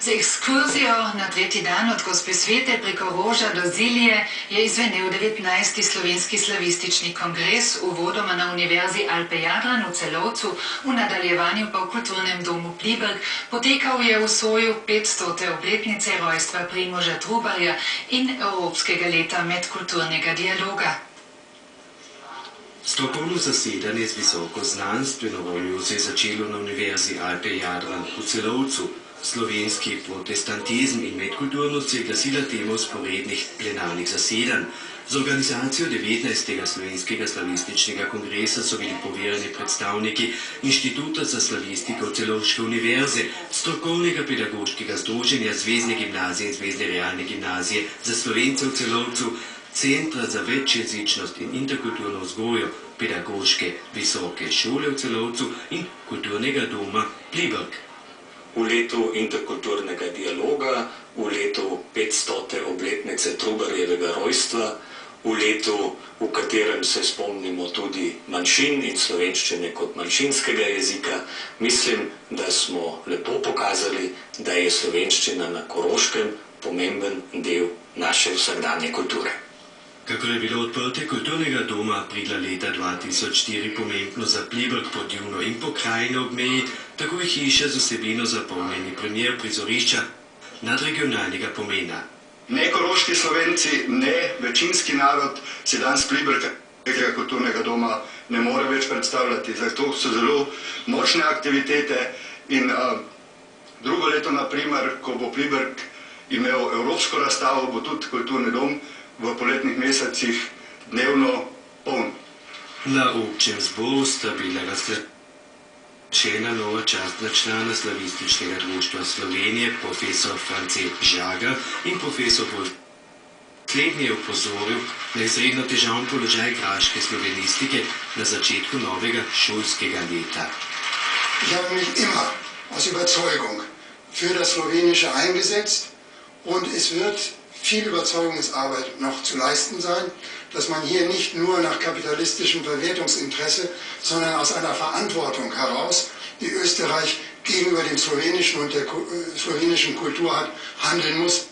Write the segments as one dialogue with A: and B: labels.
A: Z ekskurzijo na tretji dan od Gospe Svete preko Roža do Zilije je izvenel 19. slovenski slavistični kongres, uvodoma na Univerzi Alpe Jadran v Celovcu, v nadaljevanju pa v kulturnem domu Pliberk. Potekal je v soju 500. obletnice rojstva Primoža Trubarja in Evropskega leta medkulturnega dialoga.
B: Strokovno zasedanje z visoko znanstveno voljo se je začelo na Univerzi Alpe Jadran v Celovcu. Slovenski protestantizm in medkulturnost se je glasila tema vzporednih plenarnih zasedanj. Z organizacijo 19. slovenskega slavističnega kongresa so bili poverjeni predstavniki Inštituta za slavistiko Celovške univerze, strokovnega pedagoškega združenja Zvezne gimnazije in Zvezne realne gimnazije za Slovence v Celovcu, Centra za večjezičnost in interkulturno vzgojo, pedagoške visoke šole v Celovcu in kulturnega doma Pliberk.
C: V letu interkulturnega dialoga, v letu 500. obletnice Trubarjevega rojstva, v letu, v katerem se spomnimo tudi manjšin in slovenščine kot manjšinskega jezika, mislim, da smo lepo pokazali, da je slovenščina na Koroškem pomemben del naše vsakdanje kulture.
B: Kakor je bilo odprtje kulturnega doma aprila leta 2004 pomembno za Pliberk, Podjuvno in pokrajino ob meji, tako je hiša z vsebino za polnjeni premier prizorišča nadregionalnega pomena.
D: Ne koroški Slovenci, ne večinski narod si danes Pliberkega kulturnega doma ne more več predstavljati. Zato so zelo močne aktivitete in drugo leto, naprimer, ko bo Pliberk imel evropsko razstavo, bo tudi kulturni dom v poletnih mesecih dnevno poln.
B: Na občem zboru sta bila razglašena nova častna člana Slavističnega društva Slovenije, profesor France Žagar in profesor Wolf. Slednji je upozoril na izredno težavn položaj kraške slovenistike na začetku novega šolskega leta.
E: Ich habe mich immer aus Überzeugung für das Slowenische eingesetzt und es wird viel Überzeugungsarbeit noch zu leisten sein, dass man hier nicht nur nach kapitalistischem Verwertungsinteresse, sondern aus einer Verantwortung heraus, die Österreich gegenüber dem slowenischen und der slowenischen Kultur hat, handeln muss.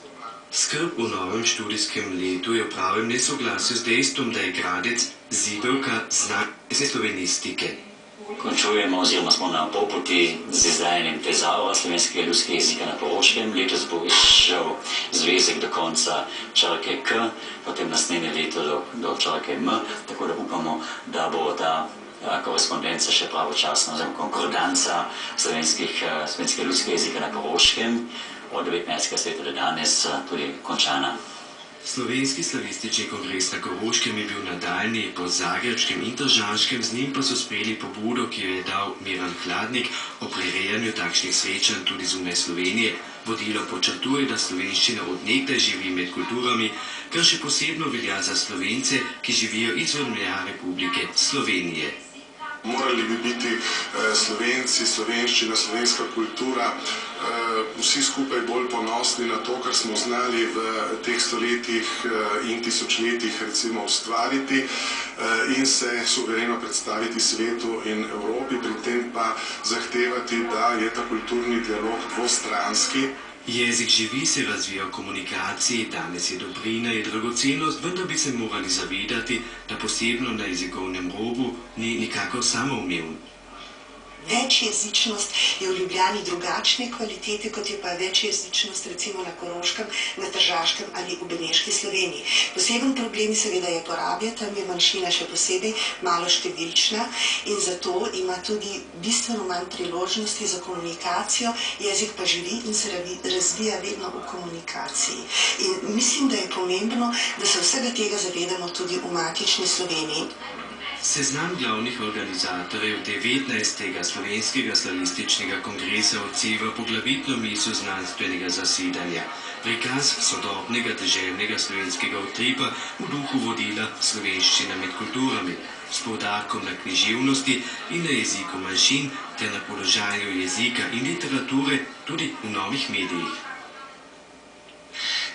B: Skrb v novem študijskem letu je v pravem nesoglasju z dejstvom, da je Gradec zibelka znane slovenistike.
F: Končujemo oziroma smo na pol poti z izdajanjem tezava slovenskega ljudskega jezika na Koroškem. Letos bo izšel zvezek do konca črke K, potem naslednje leto do črke M, tako da upamo, da bo ta korespondenca še pravočasna, oziroma konkordanca slovenskega ljudskega jezika na Koroškem od 19. leta do danes tudi končana.
B: Slovenski slavistični kongres na Koroškem je bil nadaljnji po zagrebškem in tržaškem, z njim pa so sprejeli pobudo, ki jo je dal Miran Hladnik o prirejanju takšnih srečanj tudi zunaj Slovenije. Vodilo počrtuje, da slovenščina od nekdaj živi med kulturami, kar še posebno velja za Slovence, ki živijo izven meja Republike Slovenije.
G: Morali bi biti Slovenci, slovenščina, slovenska kultura, vsi skupaj bolj ponosni na to, kar smo znali v teh stoletjih in tisočletjih recimo ustvariti in se suvereno predstaviti svetu in Evropi, pri tem pa zahtevati, da je ta kulturni dialog dvostranski.
B: Jezik živi, se razvija v komunikaciji, danes je dobrina, je dragocenost, vendar bi se morali zavedati, da posebno na jezikovnem robu ni nikakor samoumevn.
H: Večjezičnost je v Ljubljani drugačne kvalitete, kot je pa večjezičnost recimo na Koroškem, na Tržaškem ali v Beneški Sloveniji. Poseben problem seveda je porabja, tam je manjšina še posebej malo številčna in zato ima tudi bistveno manj priložnosti za komunikacijo, jezik pa živi in se razvija vedno v komunikaciji. In mislim, da je pomembno, da se vsega tega zavedamo tudi v matični Sloveniji.
B: Seznam glavnih organizatorjev 19. slovenskega slavističnega kongresa odseva poglavitno misel znanstvenega zasedanja, prikaz sodobnega deželnega slovenskega utripa v duhu vodila Slovenščina med kulturami, s poudarkom na književnosti in na jeziku manjšin ter na položaju jezika in literature tudi v novih medijih.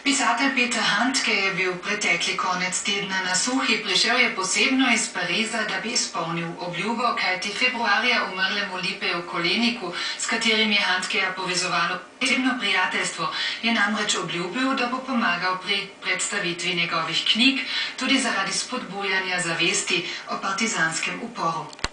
A: Pisatelj Peter Handke je bil pretekli konec tedna na Suhi, prišel je posebno iz Pariza, da bi izpolnil obljubo, kajti februarja umrlemu Lipeju Koleniku, s katerim je Handkeja povezovalo posebno prijateljstvo, je namreč obljubil, da bo pomagal pri predstavitvi njegovih knjig, tudi zaradi spodbujanja zavesti o partizanskem uporu.